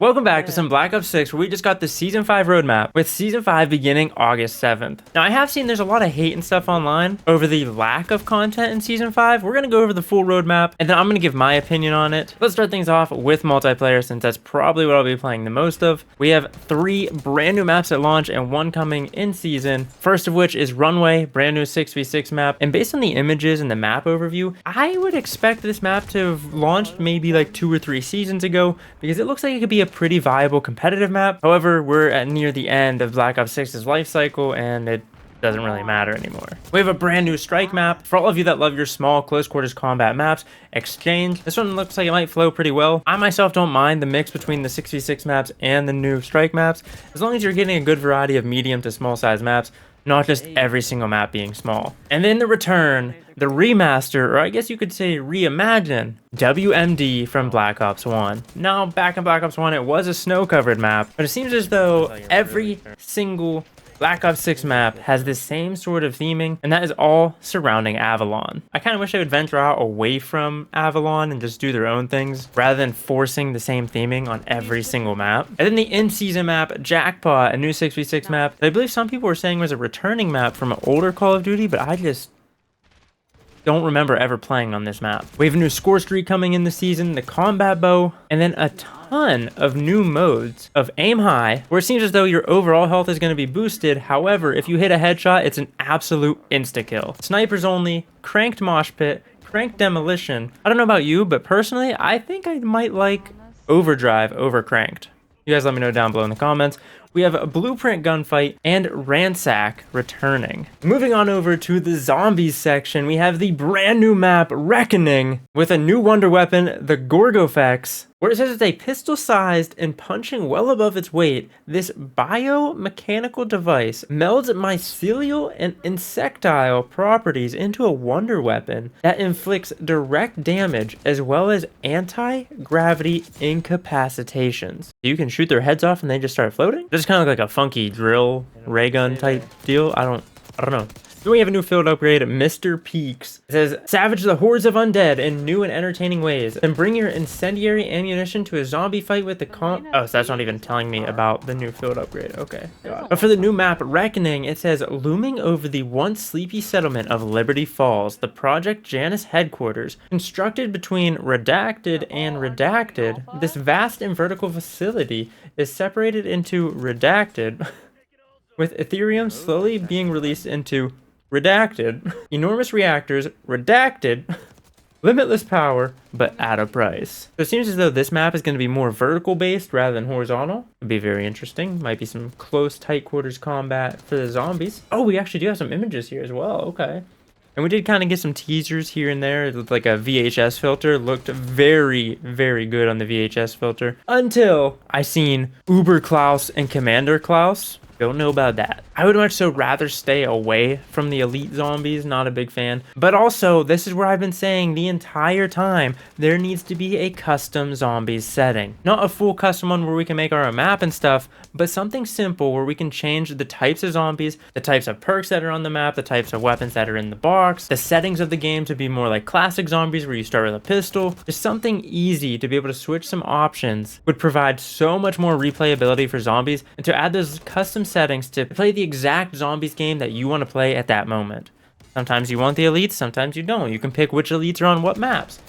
Welcome back to some Black Ops 6 where we just got the Season 5 roadmap, with Season 5 beginning August 7th. Now I have seen there's a lot of hate and stuff online over the lack of content in Season 5. We're going to go over the full roadmap and then I'm going to give my opinion on it. Let's start things off with multiplayer since that's probably what I'll be playing the most of. We have 3 brand new maps at launch and 1 coming in season. First of which is Runway, brand new 6v6 map. And based on the images and the map overview, I would expect this map to have launched maybe like 2 or 3 seasons ago because it looks like it could be a pretty viable competitive map. However, we're at near the end of Black Ops 6's life cycle and it doesn't really matter anymore. We have a brand new strike map. For all of you that love your small close quarters combat maps, Exchange. This one looks like it might flow pretty well. I myself don't mind the mix between the 6v6 maps and the new strike maps, as long as you're getting a good variety of medium to small size maps, not just every single map being small. And then the return, the remaster, or I guess you could say reimagine, WMD from Black Ops 1. Now, back in Black Ops 1, it was a snow-covered map, but it seems as though every single Black Ops 6 map has the same sort of theming, and that is all surrounding Avalon. I kind of wish they would venture out away from Avalon and just do their own things, rather than forcing the same theming on every single map. And then the in-season map, Jackpot, a new 6v6 map, that I believe some people were saying was a returning map from an older Call of Duty, but I just don't remember ever playing on this map. We have a new score streak coming in the season, the combat bow, and then a ton of new modes of aim high, where it seems as though your overall health is going to be boosted. However, if you hit a headshot, it's an absolute insta-kill. Snipers only, cranked mosh pit, cranked demolition. I don't know about you, but personally, I think I might like overdrive over cranked. You guys let me know down below in the comments. We have a blueprint gunfight and ransack returning. Moving on over to the zombies section, we have the brand new map Reckoning with a new wonder weapon, the Gorgofex, where it says it's a pistol-sized and punching well above its weight. This biomechanical device melds mycelial and insectile properties into a wonder weapon that inflicts direct damage as well as anti-gravity incapacitations. You can shoot their heads off and they just start floating? This kind of look like a funky drill ray gun type deal. I don't know. Then we have a new field upgrade, Mr. Peaks. It says, savage the hordes of undead in new and entertaining ways. Then bring your incendiary ammunition to a zombie fight with the Oh, so that's not even telling me about the new field upgrade. Okay, God. But for the new map, Reckoning, it says, looming over the once sleepy settlement of Liberty Falls, the Project Janus headquarters, constructed between Redacted and Redacted, this vast and vertical facility is separated into Redacted, with Ethereum slowly being released into Redacted, enormous reactors, Redacted, limitless power, but at a price. So it seems as though this map is going to be more vertical based rather than horizontal. It'd be very interesting. Might be some close tight quarters combat for the zombies. Oh, we actually do have some images here as well. Okay. And we did kind of get some teasers here and there. It looked like a VHS filter. Looked very, very good on the VHS filter. Until I seen Uber Klaus and Commander Klaus. Don't know about that. I would much so rather stay away from the elite zombies, not a big fan. But also, this is where I've been saying the entire time, there needs to be a custom zombies setting. Not a full custom one where we can make our own map and stuff, but something simple where we can change the types of zombies, the types of perks that are on the map, the types of weapons that are in the box, the settings of the game to be more like classic zombies where you start with a pistol. Just something easy to be able to switch some options would provide so much more replayability for zombies, and to add those custom settings to play the exact zombies game that you want to play at that moment. Sometimes you want the elites, sometimes you don't. You can pick which elites are on what maps.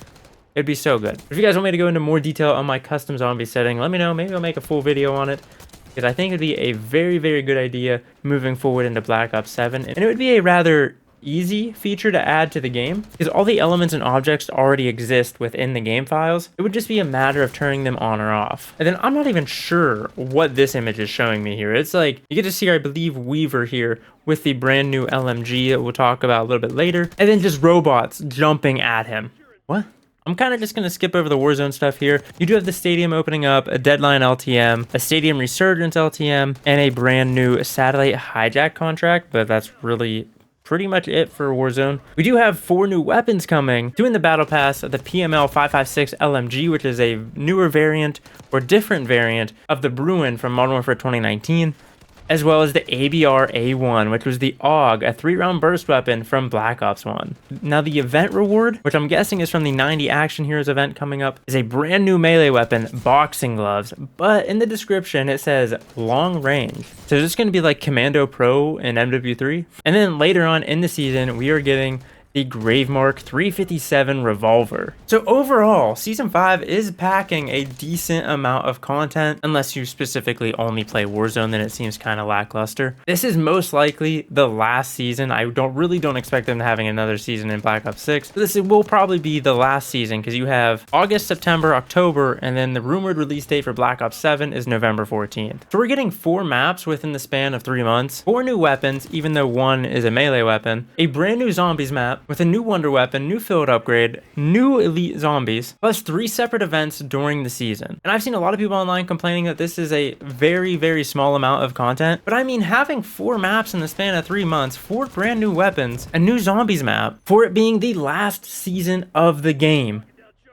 It'd be so good. If you guys want me to go into more detail on my custom zombie setting, let me know. Maybe I'll make a full video on it, because I think it'd be a very, very good idea moving forward into Black Ops 7. And it would be a rather easy feature to add to the game, because all the elements and objects already exist within the game files. It would just be a matter of turning them on or off. And then I'm not even sure what this image is showing me here. It's like, you get to see, I believe, Weaver here with the brand new LMG that we'll talk about a little bit later, and then just robots jumping at him. What? I'm kind of just going to skip over the Warzone stuff here. You do have the stadium opening up, a Deadline LTM, a Stadium Resurgence LTM, and a brand new satellite hijack contract, but that's really pretty much it for Warzone. We do have 4 new weapons coming. Doing the battle pass, the PML 556 LMG, which is a newer variant or different variant of the Bruin from Modern Warfare 2019. as well as the ABR A1, which was the AUG, a 3-round burst weapon from Black Ops 1. Now the event reward, which I'm guessing is from the 90 Action Heroes event coming up, is a brand new melee weapon, boxing gloves, but in the description it says long range. So is this going to be like Commando Pro in MW3? And then later on in the season, we are getting the Gravemark 357 revolver. So overall, Season 5 is packing a decent amount of content, unless you specifically only play Warzone, then it seems kind of lackluster. This is most likely the last season. I really don't expect them to having another season in Black Ops 6. This will probably be the last season because you have August, September, October, and then the rumored release date for Black Ops 7 is November 14th. So we're getting 4 maps within the span of 3 months, 4 new weapons, even though one is a melee weapon, a brand new zombies map, with a new wonder weapon, new field upgrade, new elite zombies, plus 3 separate events during the season. And I've seen a lot of people online complaining that this is a very, very small amount of content, but I mean, having 4 maps in the span of 3 months, 4 brand new weapons, a new zombies map, for it being the last season of the game,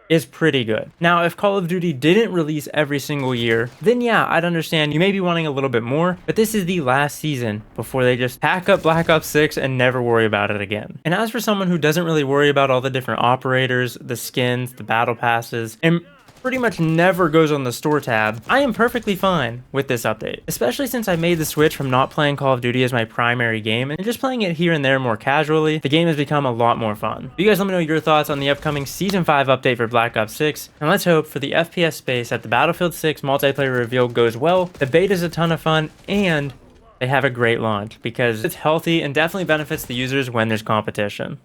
is pretty good. Now, if Call of Duty didn't release every single year, then yeah, I'd understand you may be wanting a little bit more, but this is the last season before they just pack up Black Ops 6 and never worry about it again. And as for someone who doesn't really worry about all the different operators, the skins, the battle passes, and pretty much never goes on the store tab, I am perfectly fine with this update, especially since I made the switch from not playing Call of Duty as my primary game and just playing it here and there more casually. The game has become a lot more fun. You guys let me know your thoughts on the upcoming Season 5 update for Black Ops 6, and let's hope for the FPS space that the Battlefield 6 multiplayer reveal goes well, the beta is a ton of fun, and they have a great launch because it's healthy and definitely benefits the users when there's competition.